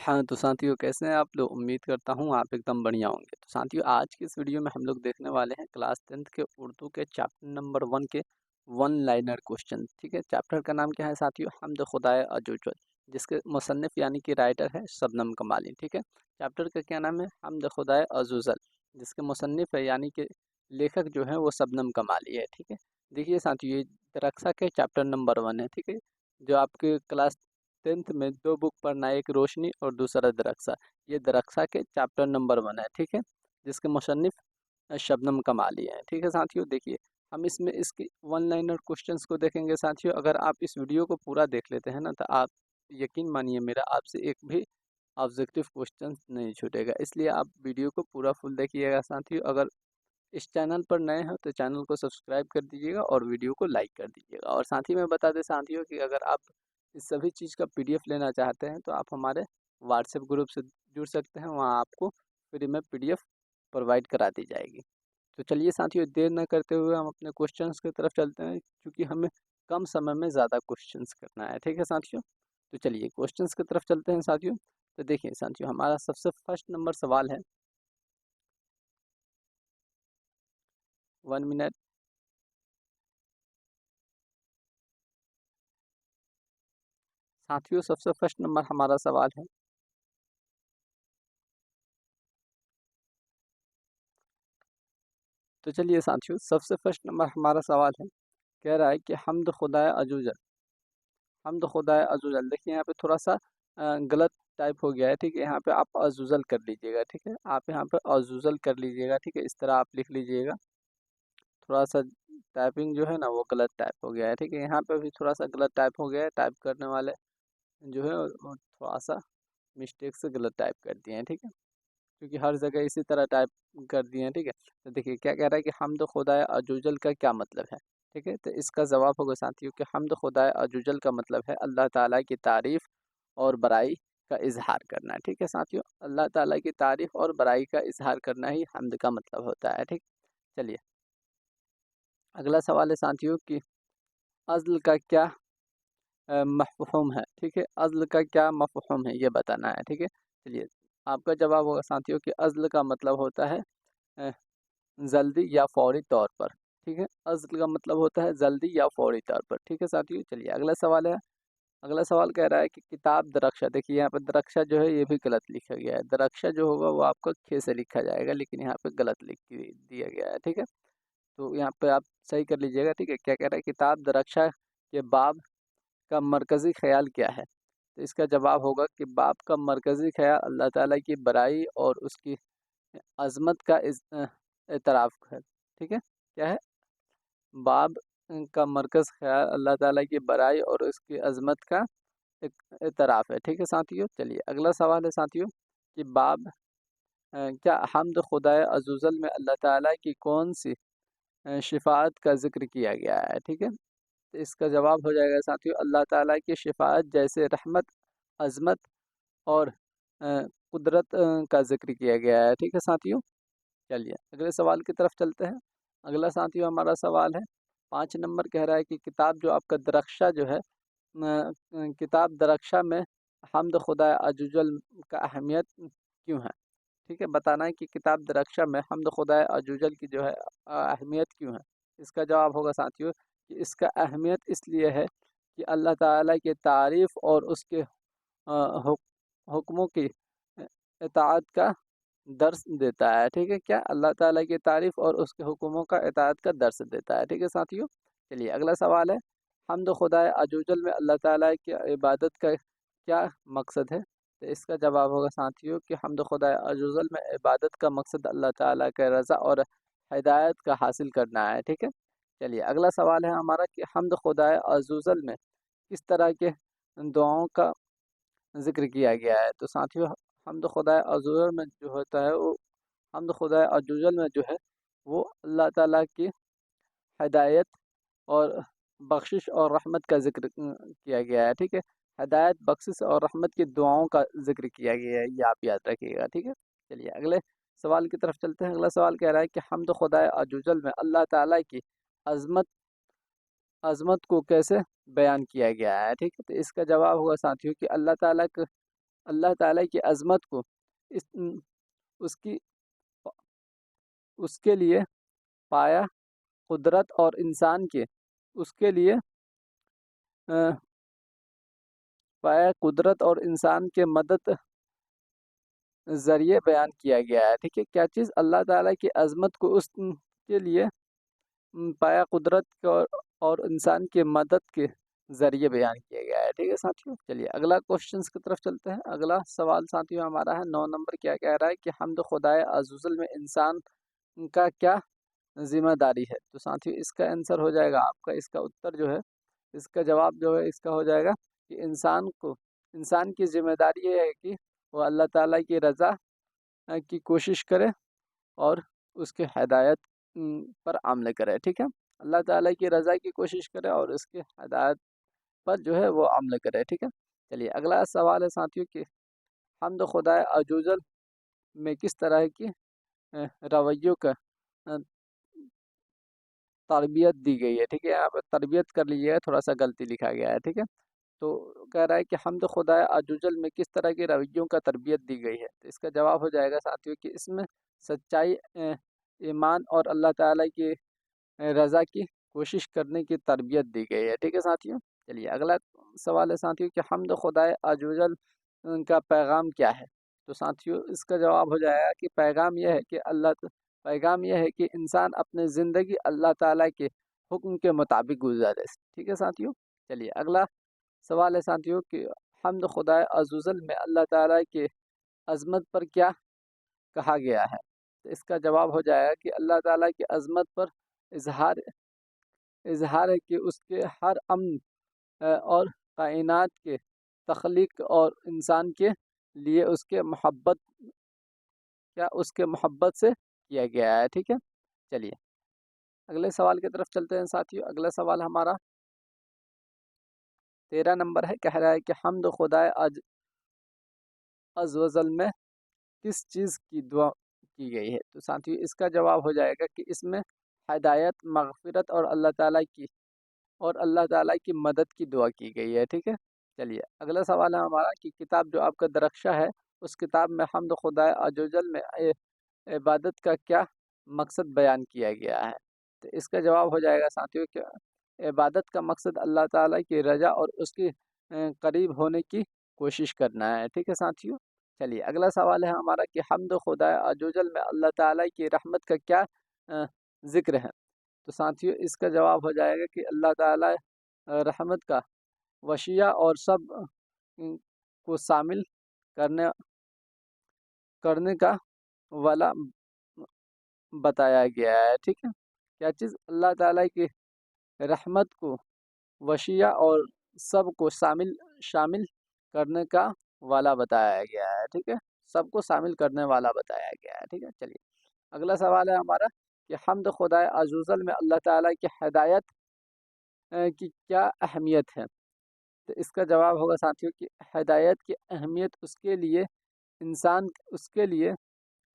हाँ, तो साथियों कैसे हैं आप लोग? उम्मीद करता हूँ आप एकदम बढ़िया होंगे। तो साथियों आज की इस वीडियो में हम लोग देखने वाले हैं क्लास 10th के उर्दू के चैप्टर नंबर 1 के वन लाइनर क्वेश्चन। ठीक है, चैप्टर का नाम क्या है साथियों? हमद खुदाए अज़, जिसके मुसन्निफ यानी कि राइटर है शबनम कमाली। ठीक है, चैप्टर का क्या नाम है? हमद खुदाए अज़, जिसके मुसन्निफ है यानी कि लेखक जो है वो शबनम कमाली है। ठीक है, देखिए साथियों ये दरख्सा के चैप्टर नंबर 1 है। ठीक है, जो आपके क्लास 10th में दो बुक पढ़ना है, एक रोशनी और दूसरा दरख्सा। ये दरख्सा के चैप्टर नंबर 1 है। ठीक है, जिसके मुसन्निफ शबनम कमाली है। ठीक है साथियों, देखिए हम इसमें इसकी वन लाइनर क्वेश्चंस को देखेंगे साथियों। अगर आप इस वीडियो को पूरा देख लेते हैं ना तो आप यकीन मानिए मेरा आपसे एक भी ऑब्जेक्टिव क्वेश्चन नहीं छूटेगा, इसलिए आप वीडियो को पूरा फुल देखिएगा साथियों। अगर इस चैनल पर नए हैं तो चैनल को सब्सक्राइब कर दीजिएगा और वीडियो को लाइक कर दीजिएगा। और साथ ही में बता दें साथियों कि अगर आप इस सभी चीज़ का पीडीएफ लेना चाहते हैं तो आप हमारे व्हाट्सएप ग्रुप से जुड़ सकते हैं, वहाँ आपको फ्री में पीडीएफ प्रोवाइड करा दी जाएगी। तो चलिए साथियों देर न करते हुए हम अपने क्वेश्चंस की तरफ चलते हैं, क्योंकि हमें कम समय में ज़्यादा क्वेश्चंस करना है। ठीक है साथियों, तो चलिए क्वेश्चंस की तरफ चलते हैं साथियों। तो देखिए साथियों हमारा सबसे फर्स्ट नंबर सवाल है, 1 मिनट। साथियों सबसे फर्स्ट नंबर हमारा सवाल है, तो चलिए साथियों सबसे फर्स्ट नंबर हमारा सवाल है, कह रहा है कि हमद खुदाए अजूजल। हमद खुदाए अजूजल, देखिए यहाँ पे थोड़ा सा गलत टाइप हो गया है। ठीक है, यहाँ पे आप अजूजल कर लीजिएगा। ठीक है, आप यहाँ पे अजूजल कर लीजिएगा। ठीक है, इस तरह आप लिख लीजिएगा। थोड़ा सा टाइपिंग जो है ना वो गलत टाइप हो गया है। ठीक है, यहाँ पे भी थोड़ा सा गलत टाइप हो गया है। टाइप करने वाले जो है वो थोड़ा सा मिस्टेक से गलत टाइप कर दिए हैं। ठीक है, क्योंकि हर जगह इसी तरह टाइप कर दिए हैं। ठीक है, तो देखिए क्या कह रहा है कि हमद खुदाए अजूजल का क्या मतलब है। ठीक है, तो इसका जवाब होगा साथियों कि हमद खुदाए अजूजल का मतलब है अल्लाह ताला की तारीफ़ और बड़ाई का इजहार करना है। ठीक है साथियों, अल्लाह ताला की तारीफ़ और बड़ाई का इजहार करना ही हमद का मतलब होता है। ठीक, चलिए अगला सवाल है साथियों कि अज़्ल का क्या मफ़हूम है। ठीक है, अज़्ल का क्या मफ़हूम है ये बताना है। ठीक है, चलिए आपका जवाब होगा साथियों कि अज़्ल का मतलब होता है अ, जल्दी या फौरी तौर पर। ठीक है, अज़्ल का मतलब होता है जल्दी या फौरी तौर पर। ठीक है साथियों, चलिए अगला सवाल है। अगला सवाल कह रहा है कि किताब दरख्शा, देखिए यहाँ पे दरख्शा जो है ये भी गलत लिखा गया है। दरख्शा जो होगा वो आपका खे से लिखा जाएगा, लेकिन यहाँ पे गलत दिया गया है। ठीक है, तो यहाँ पे आप सही कर लीजिएगा। ठीक है, क्या कह रहा है, किताब दरख्शा के बाब का मरकज़ी ख्याल क्या है। तो इसका जवाब होगा कि बाप का मरकज़ी ख्याल अल्लाह ताला की बड़ाई और उसकी अज़मत का एतराफ़ है। ठीक है, क्या है? बाब का मरकज़ ख्याल अल्लाह ताला की बड़ाई और उसकी अज़मत का एक एतराफ़ है। ठीक है साथियों, चलिए अगला सवाल है साथियों कि बाब क्या हमद खुदाए अज़ुज़ल में अल्लाह ताला की कौन सी शिफ़ाअत का ज़िक्र किया गया है। ठीक है, तो इसका जवाब हो जाएगा साथियों अल्लाह ताला की शिफ़ाअत जैसे रहमत, अज़मत और कुदरत का ज़िक्र किया गया है। ठीक है साथियों, चलिए अगले सवाल की तरफ चलते हैं। अगला साथियों हमारा सवाल है 5 नंबर, कह रहा है कि किताब जो आपका दरख्शा जो है किताब दरख्शा में हमद खुदा अजुजल का अहमियत क्यों है। ठीक है, बताना है कि किताब दरख्शा में हमद खुदा अजुजल की जो है अहमियत क्यों है। इसका जवाब होगा साथियों कि इसका अहमियत इसलिए है कि अल्लाह ताला की तारीफ़ और उसके हुक्मों की इताअत का दर्स देता है। ठीक है, क्या अल्लाह ताला की तारीफ़ और उसके हुक्मों का इताअत का दर्स देता है। ठीक है साथियों, चलिए अगला सवाल है, हम्द खुदाए अजूजल में अल्लाह ताला की इबादत का क्या मकसद है। तो इसका जवाब होगा साथियों कि हम्द खुदाए अजूजल में इबादत का मकसद अल्लाह ताला के रज़ा और हिदायत का हासिल करना है। ठीक है, चलिए अगला सवाल है हमारा कि हम्द खुदाए अजूजल में किस तरह के दुआओं का ज़िक्र किया गया है। तो साथियों हम्द खुदाए अज़ूज़ल में जो होता है वो हम्द खुदाए अज़ूज़ल में जो है वो अल्लाह ताला की हिदायत और बख्शिश और रहमत का ज़िक्र किया गया है। ठीक है, हिदायत, बख्शिश और रहमत की दुआओं का ज़िक्र किया गया है, ये आप याद रखिएगा। ठीक है, चलिए अगले सवाल की तरफ चलते हैं। अगला सवाल कह रहा है कि हम्द खुदाए अज़ूज़ल में अल्लाह ताला की अज़मत अज़मत को कैसे बयान किया गया है। ठीक है, तो इसका जवाब होगा साथियों कि अल्लाह ताला اللہ تعالیٰ کی عظمت کو اس اس کی اس کے لیے پایا قدرت اور انسان کے اس کے لیے پایا قدرت اور انسان کے مدد ذریعے بیان کیا گیا ہے. ٹھیک ہے، کیا چیز؟ اللہ تعالیٰ کی عظمت کو اس کے لیے پایا قدرت اور انسان کی مدد کے ذریعے بیان کیا گیا ہے. ٹھیک ہے ساتھیوں، چلیے اگلا کوشچنس کی طرف چلتے ہیں. اگلا سوال ساتھیوں ہمارا ہے 9 نمبر. کیا کہہ رہا ہے کہ حمد خدائے عزوجل میں انسان کا کیا ذمہ داری ہے؟ تو ساتھیوں اس کا آنسر ہو جائے گا آپ کا، اس کا اتر جو ہے، اس کا جواب جو ہے اس کا ہو جائے گا کہ انسان کی ذمہ داری یہ ہے کہ وہ اللہ تعالیٰ کی رضا کی کوشش کرے اور اس کے ہدایت پر عمل کرے. ٹھیک ہے، اللہ تعالیٰ کی رضا کی کوشش کرے اور اس کے ہدایت پر جو ہے وہ عمل کرے. ٹھیک ہے، چلیے اگلا سوال ہے ساتھیوں کہ حمد خدائے عزوجل میں کس طرح کی رویوں کا تربیت دی گئی ہے؟ ٹھیک ہے، یہاں پہ تربیت کر لیجیے گا، تھوڑا سا غلطی لکھا گیا ہے. ٹھیک ہے، تو کہہ رہا ہے کہ حمد خدائے عزوجل میں کس طرح کی رویوں کا تربیت دی گئی ہے؟ تو اس کا جواب ہو جائے گا ساتھیوں کہ اس میں سچائی، ایمان اور اللہ تعالیٰ کی رضا کی کوشش کرنے کی تربیت دی گئی ہے. ٹھیک ہے ساتھیوں، چلیے اگلا سوال ہے ساتھیوں کہ حمد خدائے عزوجل کا پیغام کیا ہے؟ تو ساتھیوں اس کا جواب ہو جائے گا کہ پیغام یہ ہے کہ انسان اپنی زندگی اللہ تعالیٰ کے حکم کے مطابق گزارے. ٹھیک ہے ساتھیوں، چلیے اگلا سوال ہے ساتھیوں کہ حمد خدائے عزوجل میں اللہ تعالیٰ کے عظمت پر کیا کہا گیا ہے؟ تو اس کا جواب ہو جائے گا کہ اللہ تعالیٰ کی عظمت پر اظہار ہے کہ اس کے ہر امر اور کائنات کے تخلیق اور انسان کے لیے اس کے محبت سے کیا گیا ہے. ٹھیک ہے، چلیے اگلے سوال کی طرف چلتے ہیں ساتھیوں. اگلا سوال ہمارا 13 نمبر ہے. کہہ رہا ہے کہ حمد خدائے عزوجل میں کس چیز کی دعا کی گئی ہے؟ تو ساتھیوں اس کا جواب ہو جائے گا کہ اس میں ہدایت، مغفرت اور اللہ تعالیٰ کی مدد کی دعا کی گئی ہے. ٹھیک ہے، چلیے اگلا سوال ہے ہمارا کہ کتاب جو آپ کا درخشہ ہے اس کتاب میں حمد خدائے عزوجل میں عبادت کا کیا مقصد بیان کیا گیا ہے؟ تو اس کا جواب ہو جائے گا ساتھیوں کہ عبادت کا مقصد اللہ تعالیٰ کی رضا اور اس کی قریب ہونے کی کوشش کرنا ہے. ٹھیک ہے ساتھیوں، چلیے اگلا سوال ہے ہمارا کہ حمد خدائے عزوجل میں اللہ تعالیٰ کی رحمت کا کیا ذکر ہے؟ تو ساتھیوں اس کا جواب ہو جائے گا کہ اللہ تعالیٰ رحمت کا وسیع اور سب کو شامل کرنے کا والا بتایا گیا ہے. ٹھیک ہے، کیا چیز؟ اللہ تعالیٰ کی رحمت کو وسیع اور سب کو شامل کرنے کا والا بتایا گیا ہے. ٹھیک ہے، سب کو شامل کرنے والا بتایا گیا ہے. ٹھیک ہے، چلیے اگلا سوال ہے ہمارا کہ حمد خدائے عزوجل میں اللہ تعالیٰ کی ہدایت کی کیا اہمیت ہے؟ تو اس کا جواب ہوگا ساتھیوں کہ ہدایت کی اہمیت اس کے لیے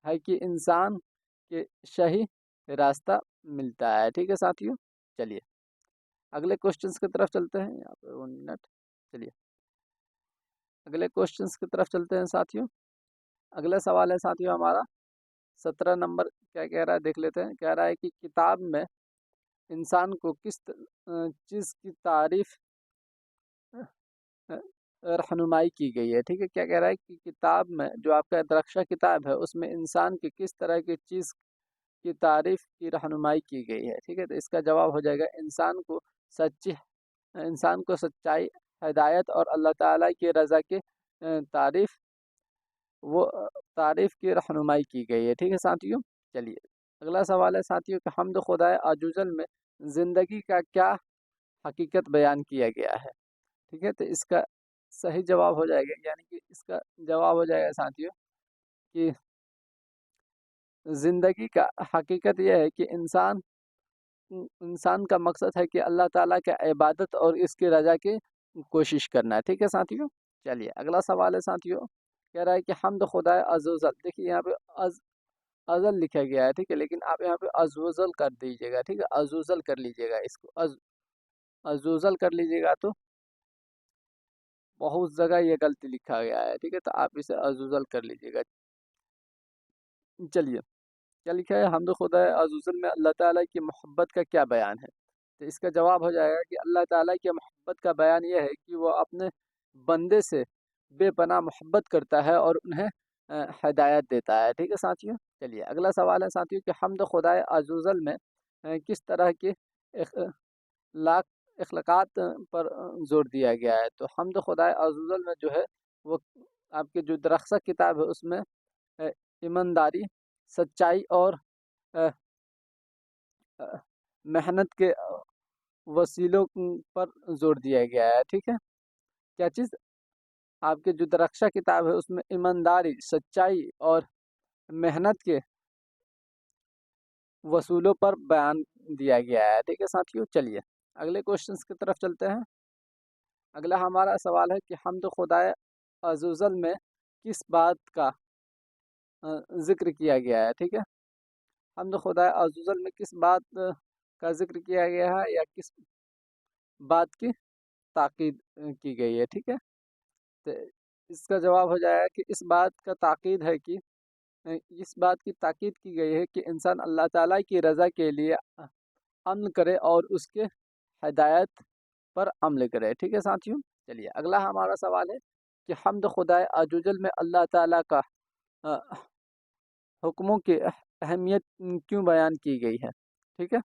ہے کہ انسان کے صحیح راستہ ملتا ہے. ٹھیک ہے ساتھیوں، چلیے اگلے کوشچنس کی طرف چلتے ہیں. یہاں پہ 1 منٹ، چلیے اگلے کوشچنس کی طرف چلتے ہیں ساتھیوں. اگلا سوال ہے ساتھیوں ہمارا 17 نمبر. کیا کہہ رہا ہے دیکھ لیتے ہیں. کہہ رہا ہے کہ کتاب میں انسان کو کس چیز کی تعریف رہنمائی کی گئی ہے؟ ٹھیک ہے، کیا کہہ رہا ہے کہ کتاب میں جو آپ کا درخشہ کتاب ہے اس میں انسان کی کس طرح کی چیز کی تعریف کی رہنمائی کی گئی ہے؟ ٹھیک ہے، تو اس کا جواب ہو جائے گا انسان کو سچائی، ہدایت اور اللہ تعالیٰ کی رضا کی تعریف کی رہنمائی کی گئی ہے. ٹھیک ہے ساتھیوں، چلیے اگلا سوال ہے ساتھیوں کہ حمد خدائے عزوجل میں زندگی کا کیا حقیقت بیان کیا گیا ہے؟ ٹھیک ہے، تو اس کا صحیح جواب ہو جائے گا، یعنی کہ اس کا جواب ہو جائے گا ساتھیوں کہ زندگی کا حقیقت یہ ہے کہ انسان کا مقصد ہے کہ اللہ تعالیٰ کا عبادت اور اس کی رضا کی کوشش کرنا ہے. ٹھیک ہے ساتھیوں، چلیے اگلا سوال ہے ساتھیوں. کہہ رہا ہے کہ حمد خدائے عزوجل، دیکھیے یہاں پہ ازل لکھا گیا ہے. ٹھیک ہے، لیکن آپ یہاں پہ عزوجل کر دیجیے گا. ٹھیک ہے، عزوجل کر لیجیے گا، اس کو عزوجل کر لیجیے گا تو बहुत जगह ये गलती लिखा गया है, ठीक है, तो आप इसे अज़ुज़ल कर लीजिएगा। चलिए, क्या लिखा है, हमद खुदा अज़ुज़ल में अल्लाह ताला की मोहब्बत का क्या बयान है। तो इसका जवाब हो जाएगा कि अल्लाह ताला की मोहब्बत का बयान यह है कि वो अपने बंदे से बेपनाह मोहब्बत करता है और उन्हें हिदायत देता है, ठीक है साथियों। चलिए अगला सवाल है साथियों कि हमद खुदाए अज़ुज़ल में किस तरह के लाख अखलाक़ात पर जोर दिया गया है। तो हमद खुदाए अज़ुज़ल में जो है वो आपके जो दरख्सा किताब है उसमें अ, ईमानदारी, सच्चाई और अ, अ, मेहनत के वसीलों पर जोर दिया गया है, ठीक है। क्या चीज़, आपके जो दरख्सा किताब है उसमें ईमानदारी, सच्चाई और मेहनत के वसूलों पर बयान दिया गया है, ठीक है साथियों। चलिए अगले क्वेश्चंस की तरफ चलते हैं। अगला हमारा सवाल है कि हमद खुदाए अज़ुज़ल में किस बात का जिक्र किया गया है, ठीक है। हमद खुदाए अज़ुज़ल में किस बात का जिक्र किया गया है या किस बात की ताकीद की गई है, ठीक है। तो इसका जवाब हो जाएगा कि इस बात का ताकीद है कि इस बात की ताकीद की गई है कि इंसान अल्लाह ताला की रज़ा के लिए अमल करे और उसके हिदायत पर अमल करे, ठीक है साथियों। चलिए अगला हमारा सवाल है कि हम्द खुदाए अजुजल में अल्लाह ताला का अ, हुक्मों की अहमियत क्यों बयान की गई है, ठीक है।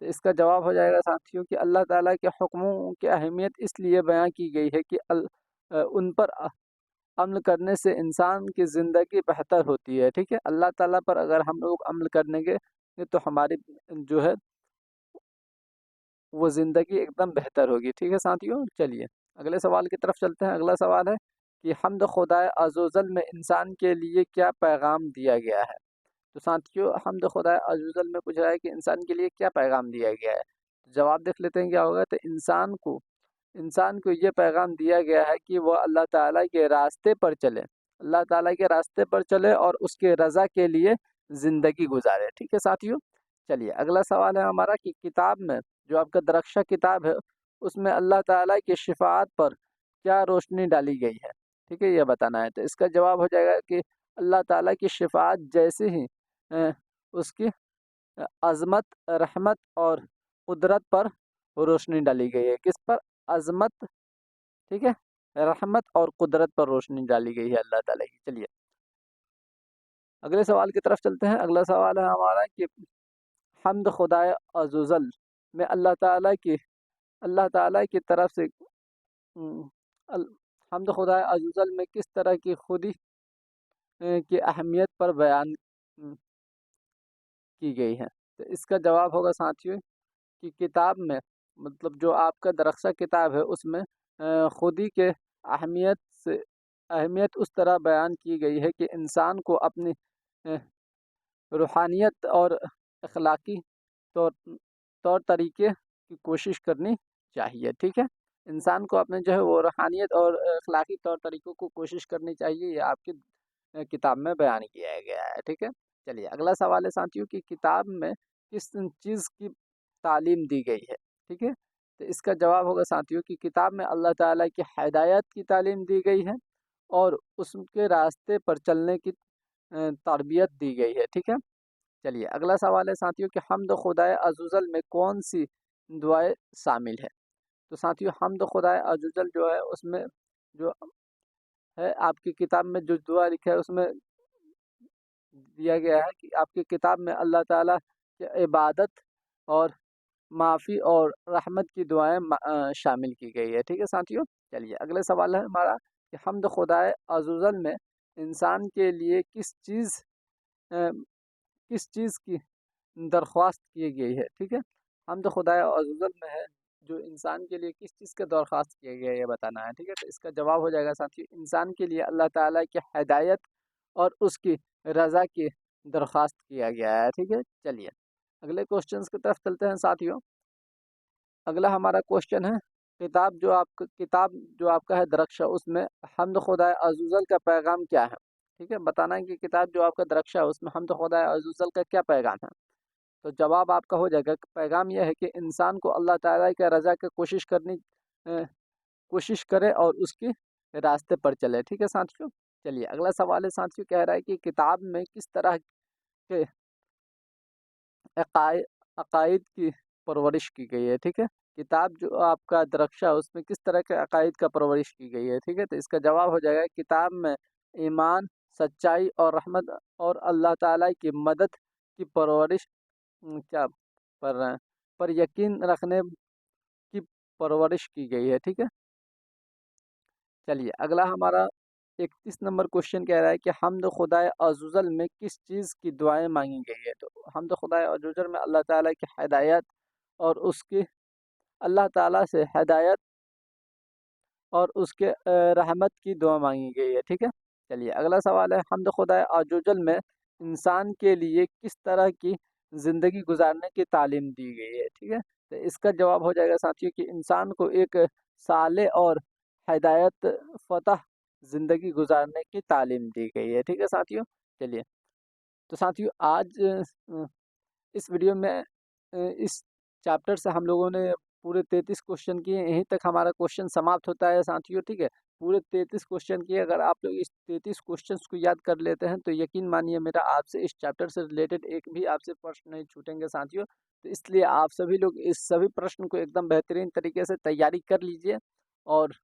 तो इसका जवाब हो जाएगा साथियों कि अल्लाह ताला के हुक्मों की अहमियत इसलिए बयान की गई है कि उन पर अमल करने से इंसान की ज़िंदगी बेहतर होती है, ठीक है। अल्लाह ताला पर अगर हम लोग अमल करेंगे तो हमारी जो है वो ज़िंदगी एकदम बेहतर होगी, ठीक है साथियों। चलिए अगले सवाल की तरफ चलते हैं। अगला सवाल है कि हम्द खुदाए अज़ुज़ल में इंसान के लिए क्या पैगाम दिया गया है। तो साथियों हम्द खुदाए अज़ुज़ल में पूछा है कि इंसान के लिए क्या पैगाम दिया गया है। तो जवाब देख लेते हैं क्या होगा। तो इंसान को ये पैगाम दिया गया है कि वह अल्लाह ताला के रास्ते पर चले, अल्लाह ताला के रास्ते पर चले और उसके रज़ा के लिए ज़िंदगी गुजारे, ठीक है साथियों। चलिए अगला सवाल है हमारा कि किताब में जो आपका दरख्शा किताब है उसमें अल्लाह ताला की शिफ़ाअत पर क्या रोशनी डाली गई है, ठीक है, ये बताना है। तो इसका जवाब हो जाएगा कि अल्लाह ताला की शिफ़ाअत जैसे ही अ, उसकी अज़मत, रहमत और कुदरत पर रोशनी डाली गई है। किस पर? अज़मत, ठीक है, रहमत और कुदरत पर रोशनी डाली गई है अल्लाह ताला की। चलिए अगले सवाल की तरफ चलते हैं। अगला सवाल है हमारा कि हम्द खुदाए अज़ुज़ल में अल्लाह ताला की तरफ से हम्म, अल- हम्द खुदाए अज़ुज़ल में किस तरह की खुदी की अहमियत पर बयान की गई है। तो इसका जवाब होगा साथियों कि किताब में मतलब जो आपका दरख्सा किताब है उसमें खुदी के अहमियत से अहमियत उस तरह बयान की गई है कि इंसान को अपनी अ, रूहानियत और अखलाकी तौर तौर तरीके की कोशिश करनी चाहिए, ठीक है। इंसान को अपने जो है वो रूहानियत और अखलाकी तौर तरीकों को कोशिश करनी चाहिए, ये आपकी किताब में बयान किया गया है, ठीक है। चलिए अगला सवाल है साथियों कि किताब में किस चीज़ की तालीम दी गई है, ठीक है। तो इसका जवाब होगा साथियों कि किताब में अल्लाह ताला की हिदायत की तालीम दी गई है और उसके रास्ते पर चलने की तरबियत दी गई है, ठीक है। चलिए अगला सवाल है साथियों कि हम्द खुदाए अज़ुज़ल में कौन सी दुआएं शामिल है। तो साथियों हम्द खुदाए अज़ुज़ल जो है उसमें जो है आपकी किताब में जो दुआ लिखा है उसमें दिया गया है कि आपकी किताब में अल्लाह ताला की इबादत और माफ़ी और रहमत की दुआएं शामिल की गई है, ठीक है साथियों। चलिए अगले सवाल है हमारा कि हम्द खुदाए अज़ुज़ल में इंसान के लिए अ, किस चीज़ की दरख्वास्त की गई है, ठीक है। हम्द खुदाए अज़ुज़ल में है जो इंसान के लिए किस चीज़ का दरख्वास्त किया गया है ये बताना है, ठीक है। तो इसका जवाब हो जाएगा साथियों इंसान के लिए अल्लाह ताला की हिदायत और उसकी रज़ा की दरख्वास्त किया गया है, ठीक है। चलिए अगले क्वेश्चंस की तरफ चलते हैं साथियों। अगला हमारा क्वेश्चन है किताब जो आपका है दरख्शा उसमें हम्द खुदाए अज़ुज़ल का पैगाम क्या है, ठीक है। बताना है कि किताब जो आपका दरख्शा है उसमें हम्द खुदाए अज़ुज़ल का क्या पैगाम है। तो जवाब आपका हो जाएगा कि पैगाम यह है कि इंसान को अल्लाह ताला की रज़ा की कोशिश करनी कोशिश करे और उसके रास्ते पर चले। ठीक है साथियों। चलिए अगला सवाल है साथियों, कह रहा है कि किताब में किस तरह के अकाय अकायद की परवरिश की गई है। ठीक है, किताब जो आपका दरख्शा है उसमें किस तरह के अकायद का परवरिश की गई है। ठीक है, तो इसका जवाब हो जाएगा किताब में ईमान, सच्चाई और रहमत और अल्लाह ताला की मदद की परवरिश क्या कर रहे हैं, पर यकीन रखने की परवरिश की गई है। ठीक है। चलिए अगला हमारा 31 नंबर क्वेश्चन कह रहा है कि हम्द खुदाए अज़ुज़ल में किस चीज़ की दुआएं मांगी गई है। तो हम्द खुदाए अज़ुज़ल में अल्लाह ताला की हिदायत और उसकी अल्लाह ताला से हिदायत और उसके रहमत की दुआ मांगी गई है। ठीक है। चलिए अगला सवाल है, हम्द खुदाए अज़ुज़ल में इंसान के लिए किस तरह की ज़िंदगी गुजारने की तालीम दी गई है। ठीक है, तो इसका जवाब हो जाएगा साथियों कि इंसान को एक साले और हिदायत फ़तह ज़िंदगी गुजारने की तालीम दी गई है। ठीक है साथियों। चलिए तो साथियों आज इस वीडियो में इस चैप्टर से हम लोगों ने पूरे 33 क्वेश्चन किए। यहीं तक हमारा क्वेश्चन समाप्त होता है साथियों। ठीक है, पूरे 33 क्वेश्चन किए। अगर आप लोग इस 33 क्वेश्चंस को याद कर लेते हैं तो यकीन मानिए मेरा आपसे इस चैप्टर से रिलेटेड एक भी आपसे प्रश्न नहीं छूटेंगे साथियों। तो इसलिए आप सभी लोग इस सभी प्रश्न को एकदम बेहतरीन तरीके से तैयारी कर लीजिए। और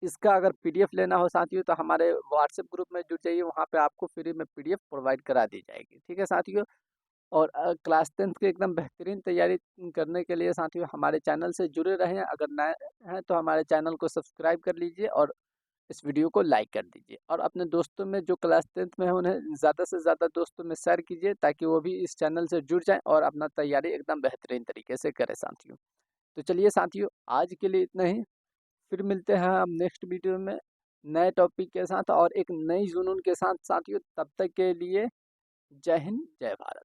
इसका अगर पीडीएफ लेना हो साथियों तो हमारे व्हाट्सएप ग्रुप में जुड़ जाइए, वहाँ पे आपको फ्री में पीडीएफ प्रोवाइड करा दी जाएगी। ठीक है साथियों। और क्लास 10th की एकदम बेहतरीन तैयारी करने के लिए साथियों हमारे चैनल से जुड़े रहें। अगर नए हैं तो हमारे चैनल को सब्सक्राइब कर लीजिए और इस वीडियो को लाइक कर दीजिए और अपने दोस्तों में जो क्लास 10th में है उन्हें ज़्यादा से ज़्यादा दोस्तों में शेयर कीजिए ताकि वो भी इस चैनल से जुड़ जाएं और अपना तैयारी एकदम बेहतरीन तरीके से करें साथियों। तो चलिए साथियों आज के लिए इतना ही। फिर मिलते हैं हम नेक्स्ट वीडियो में नए टॉपिक के साथ और एक नई जुनून के साथ साथियों। तब तक के लिए जय हिंद, जय भारत।